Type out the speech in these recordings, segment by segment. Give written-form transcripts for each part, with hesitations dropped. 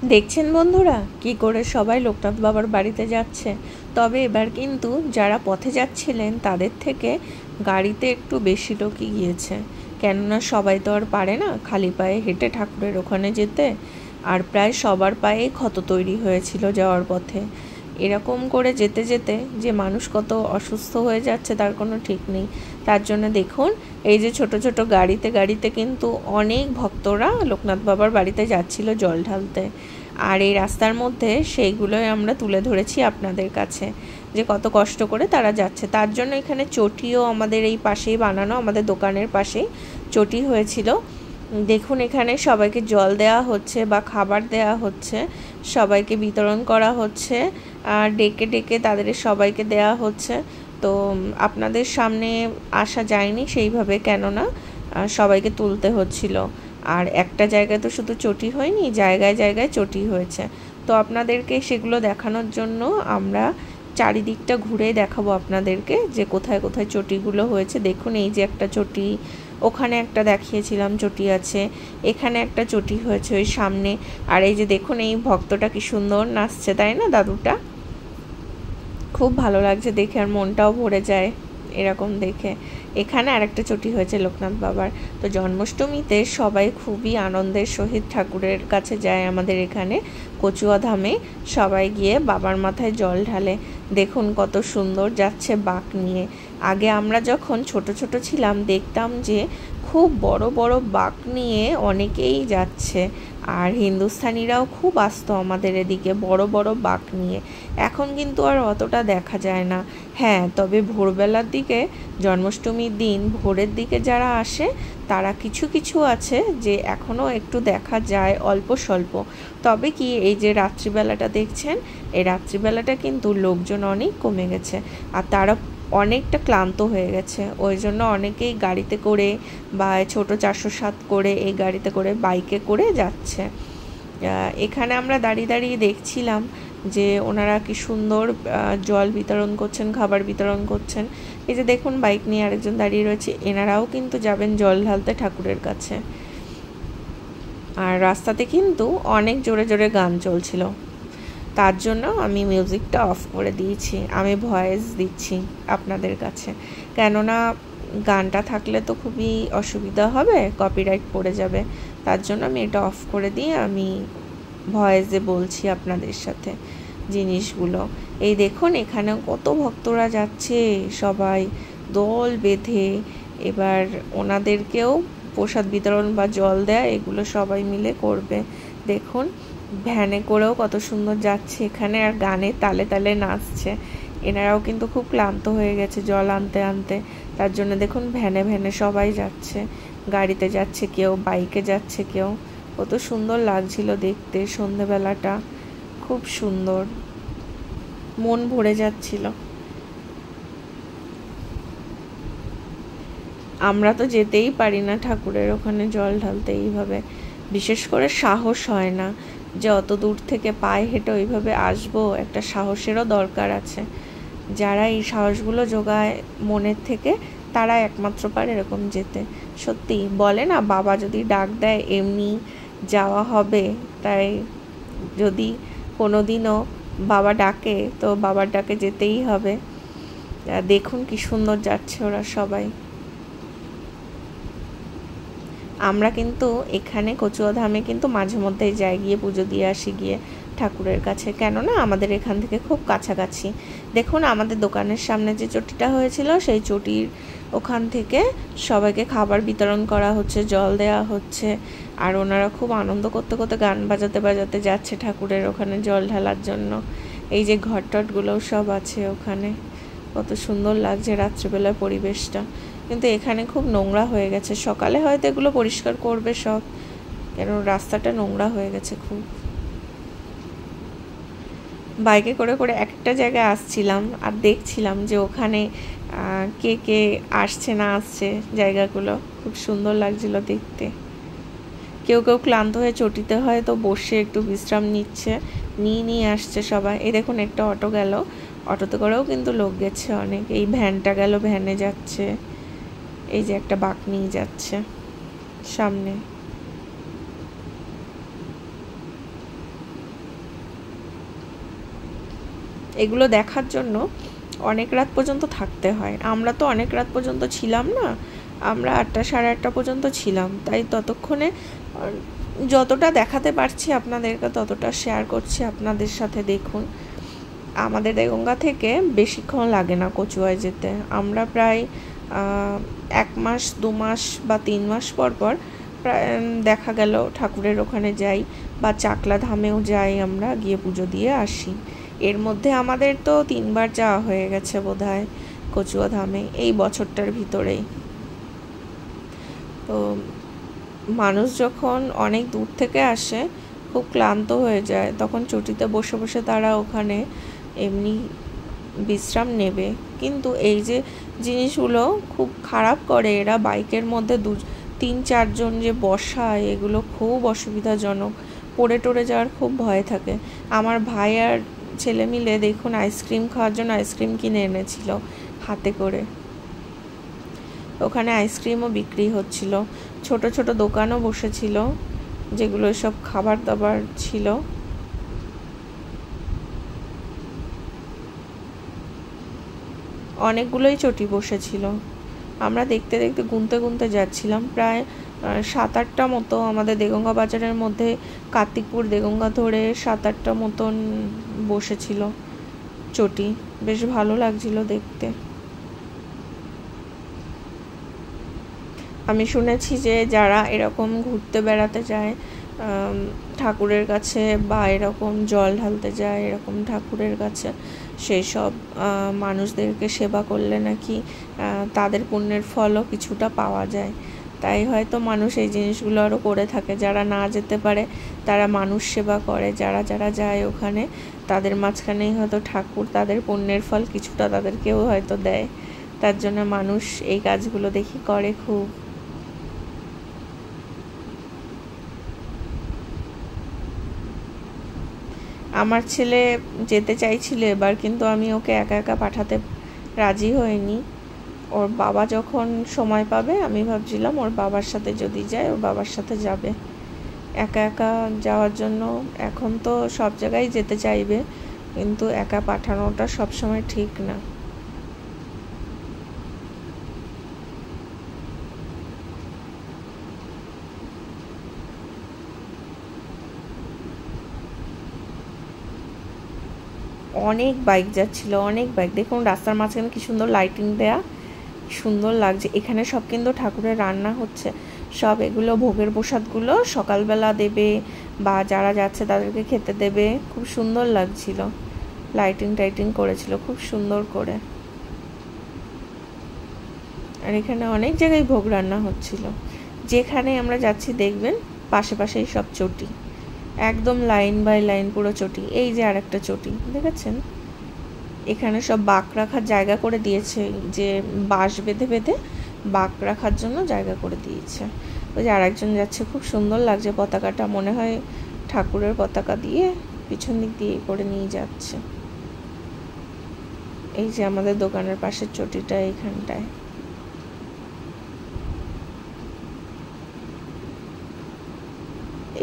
দেখছেন বন্ধুরা কি করে সবাই লোকনাথ বাবার বাড়িতে যাচ্ছে। তবে এবার কিন্তু যারা পথে যাচ্ছিলেন তাদের থেকে গাড়িতে একটু বেশি লোকই গিয়েছে, কেননা সবাই তো আর পারে না খালি পায়ে হেঁটে ঠাকুরের ওখানে যেতে। আর প্রায় সবার পায়ে ক্ষত তৈরি হয়েছিল যাওয়ার পথে। এরকম করে যেতে যেতে যে মানুষ কত অসুস্থ হয়ে যাচ্ছে তার কোনো ঠিক নেই। তার জন্য দেখুন এই যে ছোট ছোট গাড়িতে গাড়িতে কিন্তু অনেক ভক্তরা লোকনাথ বাবার বাড়িতে যাচ্ছিল জল ঢালতে। আর এই রাস্তার মধ্যে সেইগুলোই আমরা তুলে ধরেছি আপনাদের কাছে, যে কত কষ্ট করে তারা যাচ্ছে। তার জন্য এখানে চটিও আমাদের এই পাশেই বানানো, আমাদের দোকানের পাশেই চটি হয়েছিল। দেখুন এখানে সবাইকে জল দেওয়া হচ্ছে বা খাবার দেওয়া হচ্ছে, সবাইকে বিতরণ করা হচ্ছে, আর ডেকে ডেকে তাদের সবাইকে দেওয়া হচ্ছে। তো আপনাদের সামনে আসা যায়নি সেইভাবে, কেননা সবাইকে তুলতে হচ্ছিল। আর একটা জায়গায় তো শুধু চটি হয়নি, জায়গায় জায়গায় চটি হয়েছে। তো আপনাদেরকে সেগুলো দেখানোর জন্য আমরা চারিদিকটা ঘুরে দেখাবো আপনাদেরকে যে কোথায় কোথায় চটিগুলো হয়েছে। দেখুন এই যে একটা চটি, ওখানে একটা দেখিয়েছিলাম চটি আছে, এখানে একটা চটি হয়েছে ওই সামনে। আর এই যে দেখুন এই ভক্তটা কি সুন্দর নাচছে, তাই না দাদুটা? খুব ভালো লাগছে দেখে, আর মনটাও ভরে যায় এরকম দেখে। এখানে আরেকটা চটি হয়েছে লোকনাথ বাবার। তো জন্মাষ্টমীতে সবাই খুবই আনন্দের সহিত ঠাকুরের কাছে যায় আমাদের এখানে কচুয়া ধামে। সবাই গিয়ে বাবার মাথায় জল ঢালে। দেখুন কত সুন্দর যাচ্ছে বাঁক নিয়ে। আগে আমরা যখন ছোট ছোট ছিলাম দেখতাম যে খুব বড় বড় বাঁক নিয়ে অনেকেই যাচ্ছে, আর হিন্দুস্থানিরাও খুব আসতো আমাদের এদিকে বড় বড় বাঁক নিয়ে। এখন কিন্তু আর অতটা দেখা যায় না। হ্যাঁ, তবে ভোরবেলার দিকে জন্মাষ্টমীর দিন ভোরের দিকে যারা আসে তারা কিছু কিছু আছে যে এখনও একটু দেখা যায় অল্প স্বল্প। তবে কি এই যে রাত্রিবেলাটা দেখছেন, এই রাত্রিবেলাটা কিন্তু লোকজন অনেক কমে গেছে, আর তারা অনেকটা ক্লান্ত হয়ে গেছে। ওই জন্য অনেকেই গাড়িতে করে বা ছোট 407 করে এই গাড়িতে করে বাইকে করে যাচ্ছে। এখানে আমরা দাঁড়িয়ে দাঁড়িয়ে দেখছিলাম যে ওনারা কি সুন্দর জল বিতরণ করছেন, খাবার বিতরণ করছেন। এই যে দেখুন বাইক নিয়ে আরেকজন দাঁড়িয়ে রয়েছে, এনারাও কিন্তু যাবেন জল ঢালতে ঠাকুরের কাছে। আর রাস্তাতে কিন্তু অনেক জোরে জোরে গান চলছিল, তার জন্য আমি মিউজিকটা অফ করে দিয়েছি। আমি ভয়েস দিচ্ছি আপনাদের কাছে, কেননা গানটা থাকলে তো খুবই অসুবিধা হবে, কপিরাইট পড়ে যাবে। তার জন্য আমি এটা অফ করে দিয়ে আমি ভয়েসে বলছি আপনাদের সাথে জিনিসগুলো। এই দেখুন এখানে কত ভক্তরা যাচ্ছে, সবাই দল বেঁধে। এবার ওনাদেরকেও প্রসাদ বিতরণ বা জল দেয়া এগুলো সবাই মিলে করবে। দেখুন ভ্যানে করেও কত সুন্দর যাচ্ছে এখানে, আর গানে তালে তালে নাচছে। এনারাও কিন্তু খুব ক্লান্ত হয়ে গেছে জল আনতে আনতে। তার জন্য দেখুন ভ্যানে ভ্যানে সবাই যাচ্ছে, গাড়িতে যাচ্ছে কেউ, বাইকে যাচ্ছে কেউ। কত সুন্দর লাগছিল দেখতে, সন্ধেবেলাটা খুব সুন্দর, মন ভরে যাচ্ছিল। আমরা তো যেতেই পারি না ঠাকুরের ওখানে জল ঢালতে এইভাবে, বিশেষ করে সাহস হয় না যে অত দূর থেকে পায়ে হেঁটে ওইভাবে আসবো। একটা সাহসেরও দরকার আছে। যারা এই সাহসগুলো জোগায় মনের থেকে তারা একমাত্র পারে এরকম যেতে। সত্যি বলে না, বাবা যদি ডাক দেয় এমনি যাওয়া হবে। তাই যদি কোনো দিনও বাবা ডাকে তো বাবার ডাকে যেতেই হবে। দেখুন কি সুন্দর যাচ্ছে ওরা সবাই। আমরা কিন্তু এখানে কচুয়া ধামে কিন্তু মাঝে মধ্যেই যাই, গিয়ে পুজো দিয়ে আসি গিয়ে ঠাকুরের কাছে, কেননা আমাদের এখান থেকে খুব কাছাকাছি। দেখুন আমাদের দোকানের সামনে যে চটিটা হয়েছিল সেই চটির ওখান থেকে সবাইকে খাবার বিতরণ করা হচ্ছে, জল দেওয়া হচ্ছে। আর ওনারা খুব আনন্দ করতে করতে গান বাজাতে বাজাতে যাচ্ছে ঠাকুরের ওখানে জল ঢালার জন্য। এই যে ঘটটগুলোও সব আছে ওখানে, কত সুন্দর লাগছে রাত্রিবেলার পরিবেশটা। কিন্তু এখানে খুব নোংরা হয়ে গেছে, সকালে হয়তো এগুলো পরিষ্কার করবে সব, কেন রাস্তাটা নোংরা হয়ে গেছে খুব। বাইকে করে করে একটা জায়গায় আসছিলাম আর দেখছিলাম যে ওখানে কে কে আসছে না আসছে, জায়গাগুলো খুব সুন্দর লাগছিল দেখতে। কেউ কেউ ক্লান্ত হয়ে চটিতে হয়তো বসে একটু বিশ্রাম নিচ্ছে, নিয়ে নিয়ে আসছে সবাই। এই দেখুন একটা অটো গেল, অটোতে করেও কিন্তু লোক গেছে অনেক। এই ভ্যানটা গেল, ভ্যানে যাচ্ছে। এই যে একটা বাঁক নিয়ে যাচ্ছে সামনে। এগুলো দেখার জন্য অনেক রাত পর্যন্ত থাকতে হয়। আমরা তো অনেক রাত পর্যন্ত ছিলাম না, আমরা 8টা সাড়ে 8টা পর্যন্ত ছিলাম, তাই ততক্ষণে যতটা দেখাতে পারছি আপনাদেরকে ততটা শেয়ার করছি আপনাদের সাথে। দেখুন, আমাদের দেগঙ্গা থেকে বেশিক্ষণ লাগে না কচুয়ায় যেতে। আমরা প্রায় 1 মাস 2 মাস বা 3 মাস পর পর প্রায় দেখা গেল ঠাকুরের ওখানে যাই, বা চাকলা ধামেও যাই, আমরা গিয়ে পুজো দিয়ে আসি। এর মধ্যে আমাদের তো 3 বার যাওয়া হয়ে গেছে বোধহয় কচুয়া ধামে এই বছরটার ভিতরেই। তো মানুষ যখন অনেক দূর থেকে আসে, খুব ক্লান্ত হয়ে যায়, তখন চটিতে বসে বসে তারা ওখানে এমনি বিশ্রাম নেবে। কিন্তু এই যে জিনিসগুলো খুব খারাপ করে এরা, বাইকের মধ্যে 2-3-4 জন যে বসায়, এগুলো খুব অসুবিধাজনক। পড়ে টরে যাওয়ার খুব ভয় থাকে। আমার ভাই আর ছেলে মিলে দেখুন আইসক্রিম খাওয়ার জন্য আইসক্রিম কিনে এনেছিল হাতে করে। ওখানে আইসক্রিমও বিক্রি হচ্ছিল, ছোট ছোট দোকানও বসেছিল যেগুলো সব খাবার দাবার ছিল। অনেকগুলোই চটি বসেছিল। আমরা দেখতে দেখতে গুনতে গুনতে যাচ্ছিলাম, প্রায় 7-8টা মতো আমাদের দেগঙ্গা বাজারের মধ্যে, কার্তিকপুর দেগঙ্গা ধরে 7-8টা মতন বসেছিল চটি। বেশ ভালো লাগছিল দেখতে। আমি শুনেছি যে যারা এরকম ঘুরতে বেড়াতে যায় ঠাকুরের কাছে, বা এরকম জল ঢালতে যায় এরকম ঠাকুরের কাছে, সেই সব মানুষদেরকে সেবা করলে নাকি তাদের পুণ্যের ফলও কিছুটা পাওয়া যায়। তাই হয়তো মানুষ এই জিনিসগুলো আরও করে থাকে। যারা না যেতে পারে তারা মানুষ সেবা করে, যারা যারা যায় ওখানে তাদের মাঝখানেই হয়তো ঠাকুর তাদের পুণ্যের ফল কিছুটা তাদেরকেও হয়তো দেয়। তার জন্য মানুষ এই কাজগুলো দেখি করে খুব। আমার ছেলে যেতে চাইছিল এবার, কিন্তু আমি ওকে একা একা পাঠাতে রাজি হইনি। ওর বাবা যখন সময় পাবে, আমি ভাবছিলাম ওর বাবার সাথে যদি যায়, ওর বাবার সাথে যাবে। একা একা যাওয়ার জন্য এখন তো সব জায়গায় যেতে চাইবে, কিন্তু একা পাঠানোটা সবসময় ঠিক না। অনেক বাইক যাচ্ছিল, অনেক বাইক। দেখুন রাস্তার মাঝখানে কি সুন্দর লাইটিং দেয়া, সুন্দর লাগছে। এখানে সব কিন্তু ঠাকুরের রান্না হচ্ছে, সব এগুলো ভোগের প্রসাদগুলো সকালবেলা দেবে, বা যারা যাচ্ছে তাদেরকে খেতে দেবে। খুব সুন্দর লাগছিল, লাইটিং টাইটিং করেছিল খুব সুন্দর করে। আর এখানে অনেক জায়গায় ভোগ রান্না হচ্ছিল। যেখানে আমরা যাচ্ছি দেখবেন পাশে পাশেই সব চটি, একদম লাইন বাই লাইন পুরো চটি। এই যে আর একটা চটি দেখেছেন, এখানে সব বাঁক রাখার জায়গা করে দিয়েছে, যে বাঁশ বেঁধে বেঁধে বাঁক রাখার জন্য জায়গা করে দিয়েছে। ওই যে আরেকজন যাচ্ছে, খুব সুন্দর লাগছে পতাকাটা, মনে হয় ঠাকুরের পতাকা দিয়ে পিছন দিক দিয়ে করে নিয়ে যাচ্ছে। এই যে আমাদের দোকানের পাশের চটিটা এইখানটায়।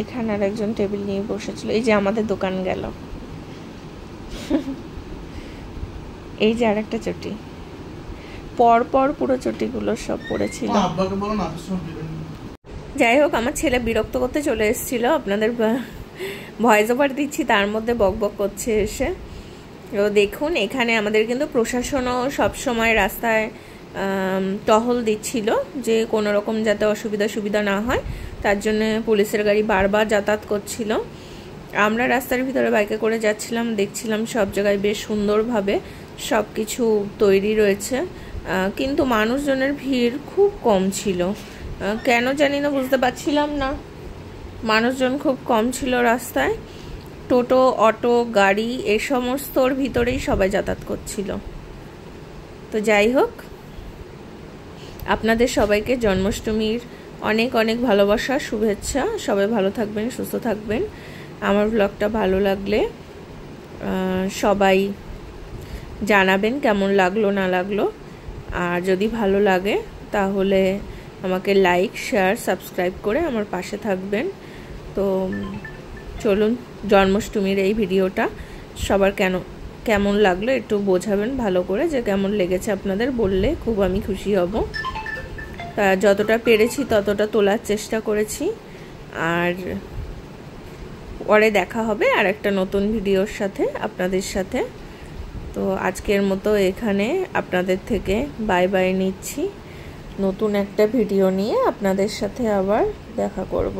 এখানে আর একজন টেবিল নিয়ে বসেছিল। এই যে আমাদের দোকান গেল। এই যে আর একটা চটি, পর পর পুরো চটিগুলো সব পড়েছিল। যাই হোক, আমার ছেলে বিরক্ত করতে চলে এসেছিল, আপনাদের ভয়েস ওভার দিচ্ছি তার মধ্যে বক বক করছে এসে। তো দেখুন এখানে আমাদের কিন্তু প্রশাসনও সবসময় রাস্তায় টহল দিচ্ছিল, যে কোনো রকম যাতে সুবিধা না হয়, তার জন্য পুলিশের গাড়ি বারবার যাতায়াত করছিল। আমরা রাস্তার ভিতরে বাইকে করে যাচ্ছিলাম, দেখছিলাম সব জায়গায় বেশ সুন্দরভাবে সব কিছু তৈরি রয়েছে, কিন্তু মানুষজনের ভিড় খুব কম ছিল। কেন জানি না, বুঝতে পারছিলাম না, মানুষজন খুব কম ছিল রাস্তায়। টোটো, অটো, গাড়ি এই সমস্তর ভিতরেই সবাই যাতায়াত করছিল। তো যাই হোক, আপনাদের সবাইকে জন্মাষ্টমীর অনেক অনেক ভালোবাসা, শুভেচ্ছা। সবাই ভালো থাকবেন, সুস্থ থাকবেন। আমার ব্লগটা ভালো লাগলে সবাই জানাবেন কেমন লাগলো না লাগলো। আর যদি ভালো লাগে তাহলে আমাকে লাইক, শেয়ার, সাবস্ক্রাইব করে আমার পাশে থাকবেন। তো চলুন জন্মাষ্টমীর এই ভিডিওটা সবার কেমন লাগলো একটু বোঝাবেন ভালো করে, যে কেমন লেগেছে আপনাদের বললে খুব আমি খুশি হব। তা যতটা পেরেছি ততটা তোলার চেষ্টা করেছি। আর পরে দেখা হবে আর একটা নতুন ভিডিওর সাথে আপনাদের সাথে। তো আজকের মতো এখানে আপনাদের থেকে বাই বাই নিচ্ছি। নতুন একটা ভিডিও নিয়ে আপনাদের সাথে আবার দেখা করব।